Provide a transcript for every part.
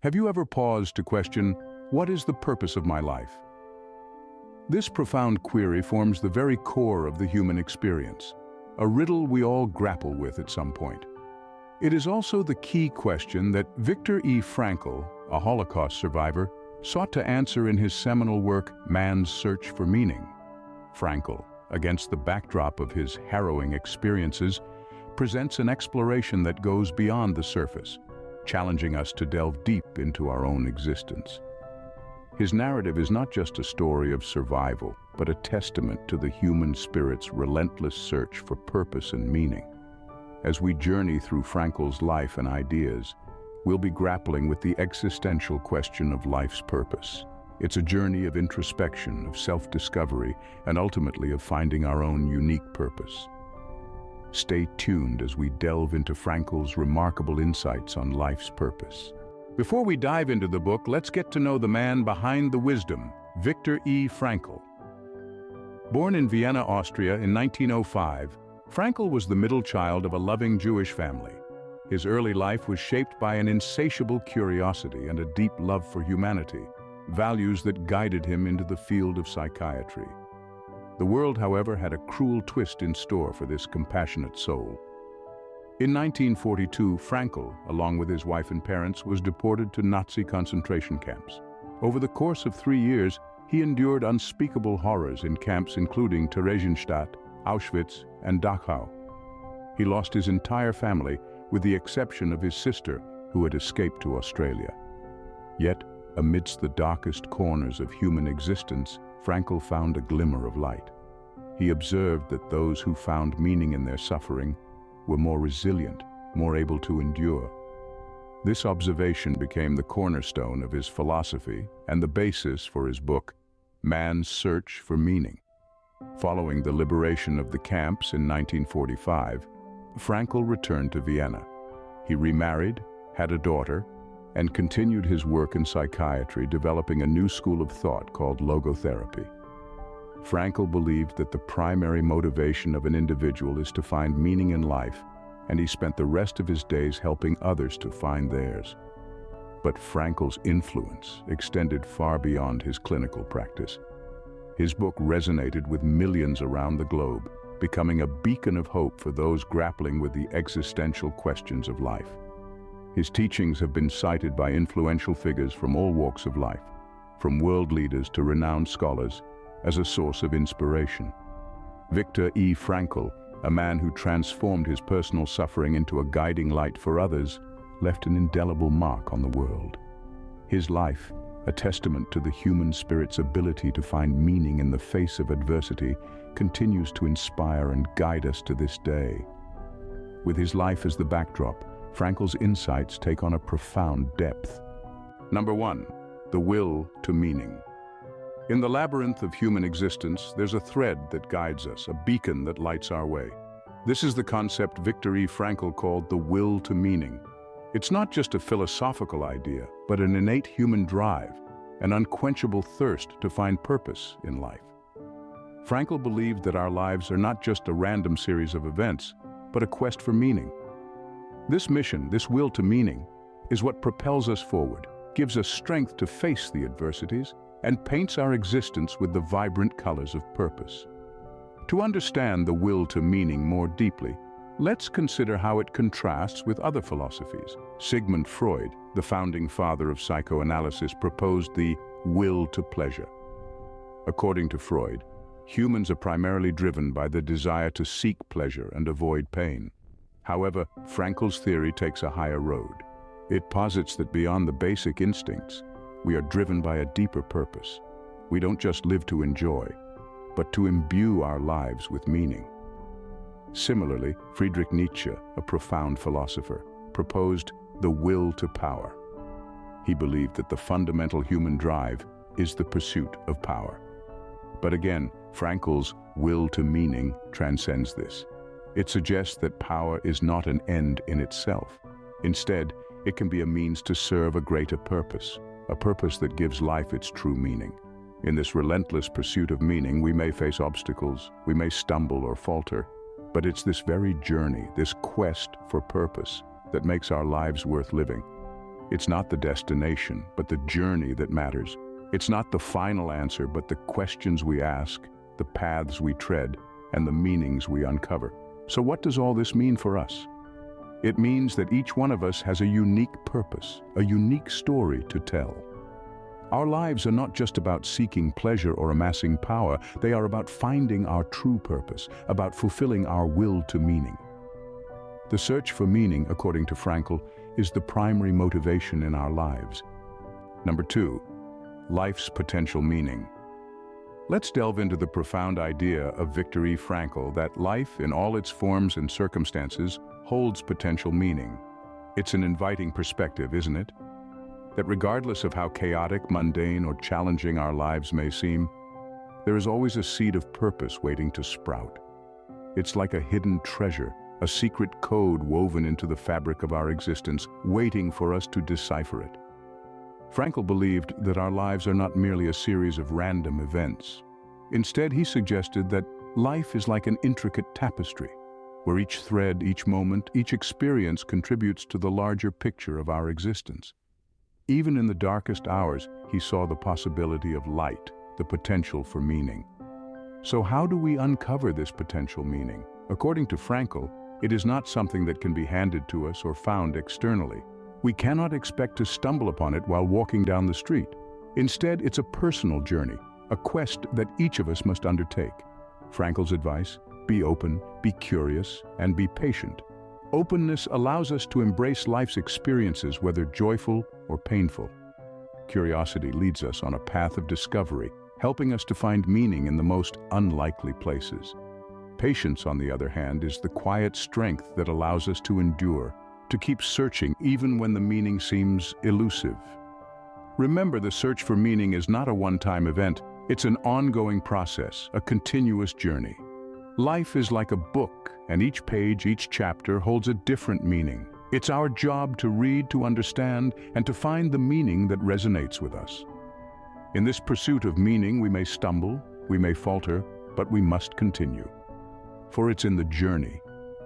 Have you ever paused to question, what is the purpose of my life? This profound query forms the very core of the human experience, a riddle we all grapple with at some point. It is also the key question that Viktor E. Frankl, a Holocaust survivor, sought to answer in his seminal work, Man's Search for Meaning. Frankl, against the backdrop of his harrowing experiences, presents an exploration that goes beyond the surface, challenging us to delve deep into our own existence. His narrative is not just a story of survival, but a testament to the human spirit's relentless search for purpose and meaning. As we journey through Frankl's life and ideas, we'll be grappling with the existential question of life's purpose. It's a journey of introspection, of self-discovery, and ultimately of finding our own unique purpose. Stay tuned as we delve into Frankl's remarkable insights on life's purpose. Before we dive into the book, let's get to know the man behind the wisdom, Viktor E. Frankl. Born in Vienna, Austria in 1905, Frankl was the middle child of a loving Jewish family. His early life was shaped by an insatiable curiosity and a deep love for humanity, values that guided him into the field of psychiatry. The world, however, had a cruel twist in store for this compassionate soul. In 1942, Frankl, along with his wife and parents, was deported to Nazi concentration camps. Over the course of 3 years, he endured unspeakable horrors in camps including Theresienstadt, Auschwitz, and Dachau. He lost his entire family, with the exception of his sister, who had escaped to Australia. Yet, amidst the darkest corners of human existence, Frankl found a glimmer of light. He observed that those who found meaning in their suffering were more resilient, more able to endure. This observation became the cornerstone of his philosophy and the basis for his book, Man's Search for Meaning. Following the liberation of the camps in 1945, Frankl returned to Vienna. He remarried, had a daughter, and continued his work in psychiatry, developing a new school of thought called logotherapy. Frankl believed that the primary motivation of an individual is to find meaning in life, and he spent the rest of his days helping others to find theirs. But Frankl's influence extended far beyond his clinical practice. His book resonated with millions around the globe, becoming a beacon of hope for those grappling with the existential questions of life. His teachings have been cited by influential figures from all walks of life, from world leaders to renowned scholars, as a source of inspiration. Viktor E. Frankl, a man who transformed his personal suffering into a guiding light for others, left an indelible mark on the world. His life, a testament to the human spirit's ability to find meaning in the face of adversity, continues to inspire and guide us to this day. With his life as the backdrop, Frankl's insights take on a profound depth. Number 1. The will to meaning. In the labyrinth of human existence, there's a thread that guides us, a beacon that lights our way. This is the concept Viktor E. Frankl called the will to meaning. It's not just a philosophical idea, but an innate human drive, an unquenchable thirst to find purpose in life. Frankl believed that our lives are not just a random series of events, but a quest for meaning. This mission, this will to meaning, is what propels us forward, gives us strength to face the adversities, and paints our existence with the vibrant colors of purpose. To understand the will to meaning more deeply, let's consider how it contrasts with other philosophies. Sigmund Freud, the founding father of psychoanalysis, proposed the will to pleasure. According to Freud, humans are primarily driven by the desire to seek pleasure and avoid pain. However, Frankl's theory takes a higher road. It posits that beyond the basic instincts, we are driven by a deeper purpose. We don't just live to enjoy, but to imbue our lives with meaning. Similarly, Friedrich Nietzsche, a profound philosopher, proposed the will to power. He believed that the fundamental human drive is the pursuit of power. But again, Frankl's will to meaning transcends this. It suggests that power is not an end in itself. Instead, it can be a means to serve a greater purpose, a purpose that gives life its true meaning. In this relentless pursuit of meaning, we may face obstacles, we may stumble or falter, but it's this very journey, this quest for purpose, that makes our lives worth living. It's not the destination, but the journey that matters. It's not the final answer, but the questions we ask, the paths we tread, and the meanings we uncover. So what does all this mean for us? It means that each one of us has a unique purpose, a unique story to tell. Our lives are not just about seeking pleasure or amassing power, they are about finding our true purpose, about fulfilling our will to meaning. The search for meaning, according to Frankl, is the primary motivation in our lives. Number 2, life's potential meaning. Let's delve into the profound idea of Viktor E. Frankl that life, in all its forms and circumstances, holds potential meaning. It's an inviting perspective, isn't it? That regardless of how chaotic, mundane, or challenging our lives may seem, there is always a seed of purpose waiting to sprout. It's like a hidden treasure, a secret code woven into the fabric of our existence, waiting for us to decipher it. Frankl believed that our lives are not merely a series of random events. Instead, he suggested that life is like an intricate tapestry, where each thread, each moment, each experience contributes to the larger picture of our existence. Even in the darkest hours, he saw the possibility of light, the potential for meaning. So how do we uncover this potential meaning? According to Frankl, it is not something that can be handed to us or found externally. We cannot expect to stumble upon it while walking down the street. Instead, it's a personal journey, a quest that each of us must undertake. Frankl's advice: be open, be curious, and be patient. Openness allows us to embrace life's experiences, whether joyful or painful. Curiosity leads us on a path of discovery, helping us to find meaning in the most unlikely places. Patience, on the other hand, is the quiet strength that allows us to endure, to keep searching even when the meaning seems elusive. Remember, the search for meaning is not a one-time event. It's an ongoing process, a continuous journey. Life is like a book, and each page, each chapter holds a different meaning. It's our job to read, to understand, and to find the meaning that resonates with us. In this pursuit of meaning, we may stumble, we may falter, but we must continue. For it's in the journey,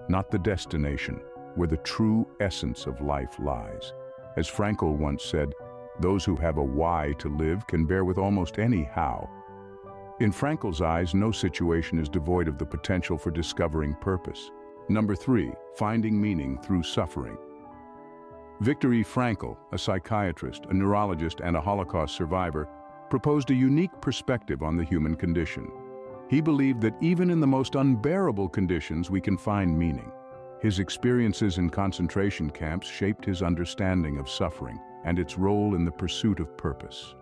not the destination, where the true essence of life lies. As Frankl once said, those who have a why to live can bear with almost any how. In Frankl's eyes, no situation is devoid of the potential for discovering purpose. Number 3, finding meaning through suffering. Viktor E. Frankl, a psychiatrist, a neurologist, and a Holocaust survivor, proposed a unique perspective on the human condition. He believed that even in the most unbearable conditions, we can find meaning. His experiences in concentration camps shaped his understanding of suffering and its role in the pursuit of purpose.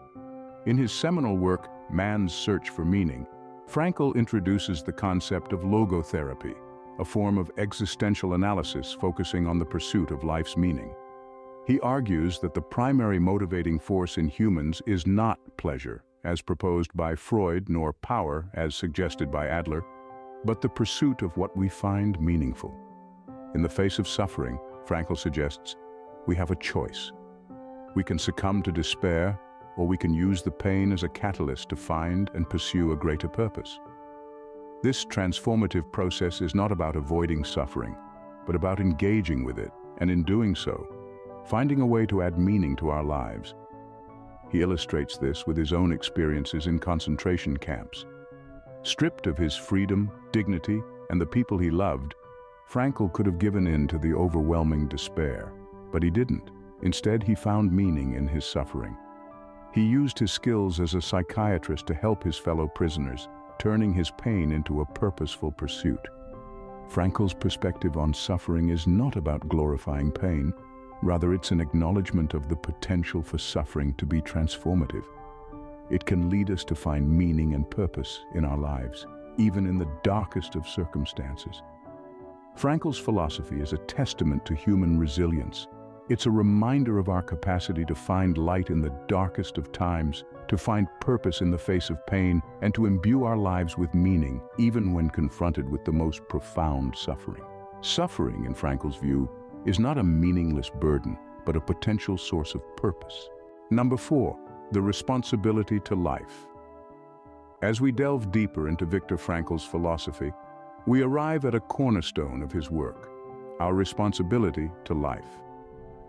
In his seminal work, Man's Search for Meaning, Frankl introduces the concept of logotherapy, a form of existential analysis focusing on the pursuit of life's meaning. He argues that the primary motivating force in humans is not pleasure, as proposed by Freud, nor power, as suggested by Adler, but the pursuit of what we find meaningful. In the face of suffering, Frankl suggests, we have a choice. We can succumb to despair, or we can use the pain as a catalyst to find and pursue a greater purpose. This transformative process is not about avoiding suffering, but about engaging with it, and in doing so, finding a way to add meaning to our lives. He illustrates this with his own experiences in concentration camps. Stripped of his freedom, dignity, and the people he loved, Frankl could have given in to the overwhelming despair, but he didn't. Instead, he found meaning in his suffering. He used his skills as a psychiatrist to help his fellow prisoners, turning his pain into a purposeful pursuit. Frankl's perspective on suffering is not about glorifying pain. Rather, it's an acknowledgement of the potential for suffering to be transformative. It can lead us to find meaning and purpose in our lives, even in the darkest of circumstances. Frankl's philosophy is a testament to human resilience. It's a reminder of our capacity to find light in the darkest of times, to find purpose in the face of pain, and to imbue our lives with meaning, even when confronted with the most profound suffering. Suffering, in Frankl's view, is not a meaningless burden, but a potential source of purpose. Number 4, the responsibility to life. As we delve deeper into Viktor Frankl's philosophy, we arrive at a cornerstone of his work, our responsibility to life.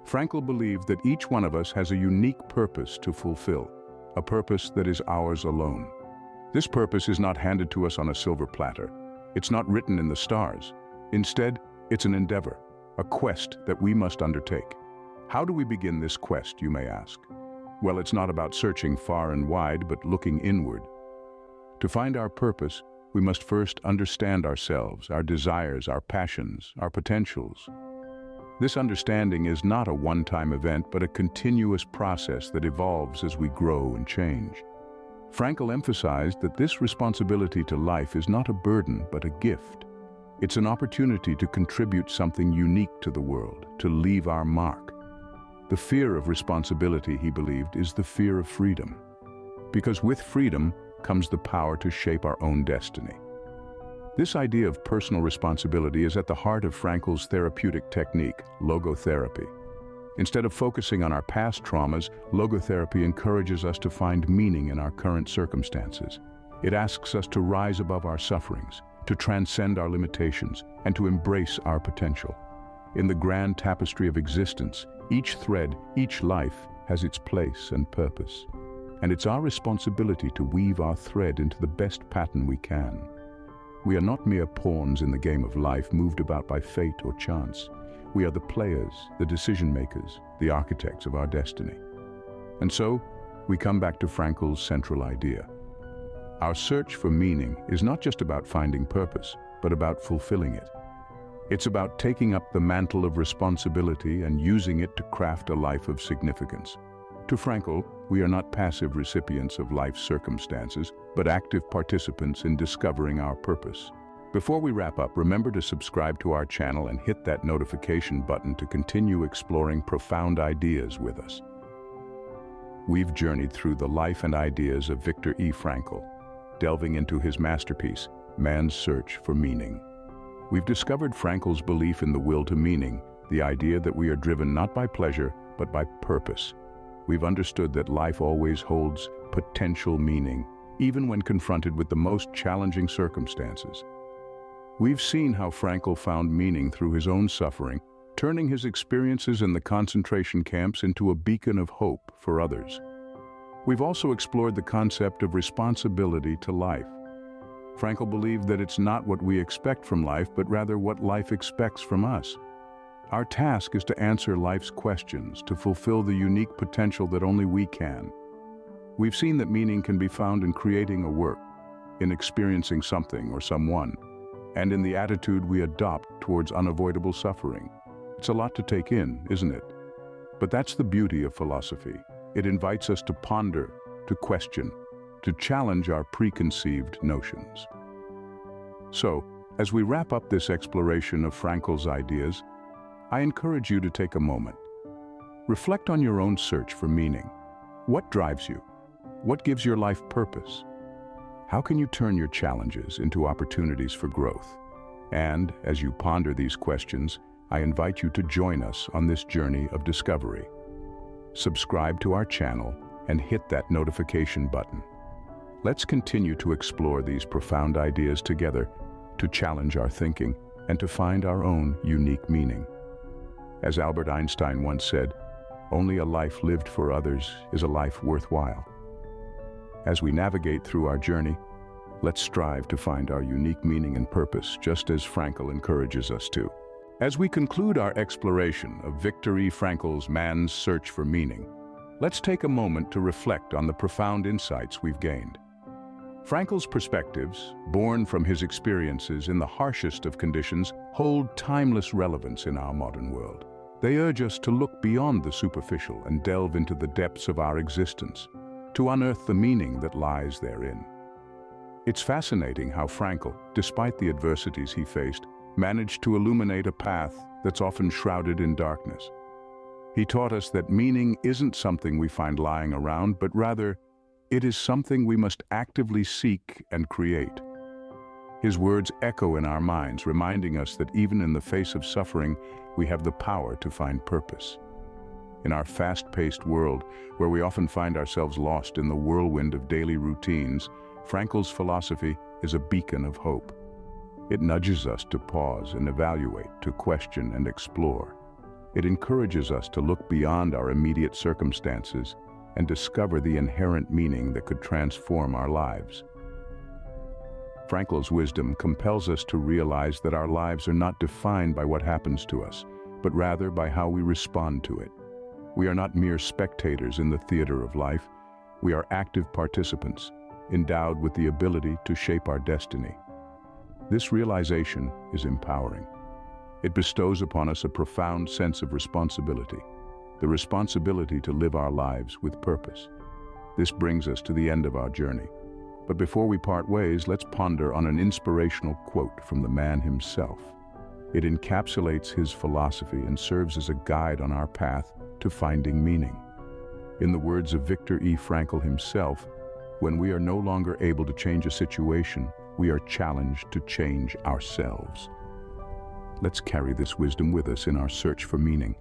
Frankl believed that each one of us has a unique purpose to fulfill, a purpose that is ours alone. This purpose is not handed to us on a silver platter. It's not written in the stars. Instead, it's an endeavor, a quest that we must undertake. How do we begin this quest, you may ask? Well, it's not about searching far and wide, but looking inward. To find our purpose, we must first understand ourselves, our desires, our passions, our potentials. This understanding is not a one-time event, but a continuous process that evolves as we grow and change. Frankl emphasized that this responsibility to life is not a burden, but a gift. It's an opportunity to contribute something unique to the world, to leave our mark. The fear of responsibility, he believed, is the fear of freedom. Because with freedom comes the power to shape our own destiny. This idea of personal responsibility is at the heart of Frankl's therapeutic technique, logotherapy. Instead of focusing on our past traumas, logotherapy encourages us to find meaning in our current circumstances. It asks us to rise above our sufferings, to transcend our limitations, and to embrace our potential. In the grand tapestry of existence, each thread, each life has its place and purpose. And it's our responsibility to weave our thread into the best pattern we can. We are not mere pawns in the game of life, moved about by fate or chance. We are the players, the decision makers, the architects of our destiny. And so, we come back to Frankl's central idea. Our search for meaning is not just about finding purpose, but about fulfilling it. It's about taking up the mantle of responsibility and using it to craft a life of significance. To Frankl, we are not passive recipients of life's circumstances, but active participants in discovering our purpose. Before we wrap up, remember to subscribe to our channel and hit that notification button to continue exploring profound ideas with us. We've journeyed through the life and ideas of Viktor E. Frankl, delving into his masterpiece, Man's Search for Meaning. We've discovered Frankl's belief in the will to meaning, the idea that we are driven not by pleasure, but by purpose. We've understood that life always holds potential meaning, even when confronted with the most challenging circumstances. We've seen how Frankl found meaning through his own suffering, turning his experiences in the concentration camps into a beacon of hope for others. We've also explored the concept of responsibility to life. Frankl believed that it's not what we expect from life, but rather what life expects from us. Our task is to answer life's questions, to fulfill the unique potential that only we can. We've seen that meaning can be found in creating a work, in experiencing something or someone, and in the attitude we adopt towards unavoidable suffering. It's a lot to take in, isn't it? But that's the beauty of philosophy. It invites us to ponder, to question, to challenge our preconceived notions. So, as we wrap up this exploration of Frankl's ideas, I encourage you to take a moment. Reflect on your own search for meaning. What drives you? What gives your life purpose? How can you turn your challenges into opportunities for growth? And as you ponder these questions, I invite you to join us on this journey of discovery. Subscribe to our channel and hit that notification button. Let's continue to explore these profound ideas together, to challenge our thinking and to find our own unique meaning. As Albert Einstein once said, only a life lived for others is a life worthwhile. As we navigate through our journey, let's strive to find our unique meaning and purpose, just as Frankl encourages us to. As we conclude our exploration of Viktor E. Frankl's Man's Search for Meaning, let's take a moment to reflect on the profound insights we've gained. Frankl's perspectives, born from his experiences in the harshest of conditions, hold timeless relevance in our modern world. They urge us to look beyond the superficial and delve into the depths of our existence, to unearth the meaning that lies therein. It's fascinating how Frankl, despite the adversities he faced, managed to illuminate a path that's often shrouded in darkness. He taught us that meaning isn't something we find lying around, but rather, it is something we must actively seek and create. His words echo in our minds, reminding us that even in the face of suffering, we have the power to find purpose. In our fast-paced world, where we often find ourselves lost in the whirlwind of daily routines, Frankl's philosophy is a beacon of hope. It nudges us to pause and evaluate, to question and explore. It encourages us to look beyond our immediate circumstances and discover the inherent meaning that could transform our lives. Frankl's wisdom compels us to realize that our lives are not defined by what happens to us, but rather by how we respond to it. We are not mere spectators in the theater of life. We are active participants, endowed with the ability to shape our destiny. This realization is empowering. It bestows upon us a profound sense of responsibility, the responsibility to live our lives with purpose. This brings us to the end of our journey. But before we part ways, let's ponder on an inspirational quote from the man himself. It encapsulates his philosophy and serves as a guide on our path to finding meaning. In the words of Viktor E. Frankl himself, when we are no longer able to change a situation, we are challenged to change ourselves. Let's carry this wisdom with us in our search for meaning.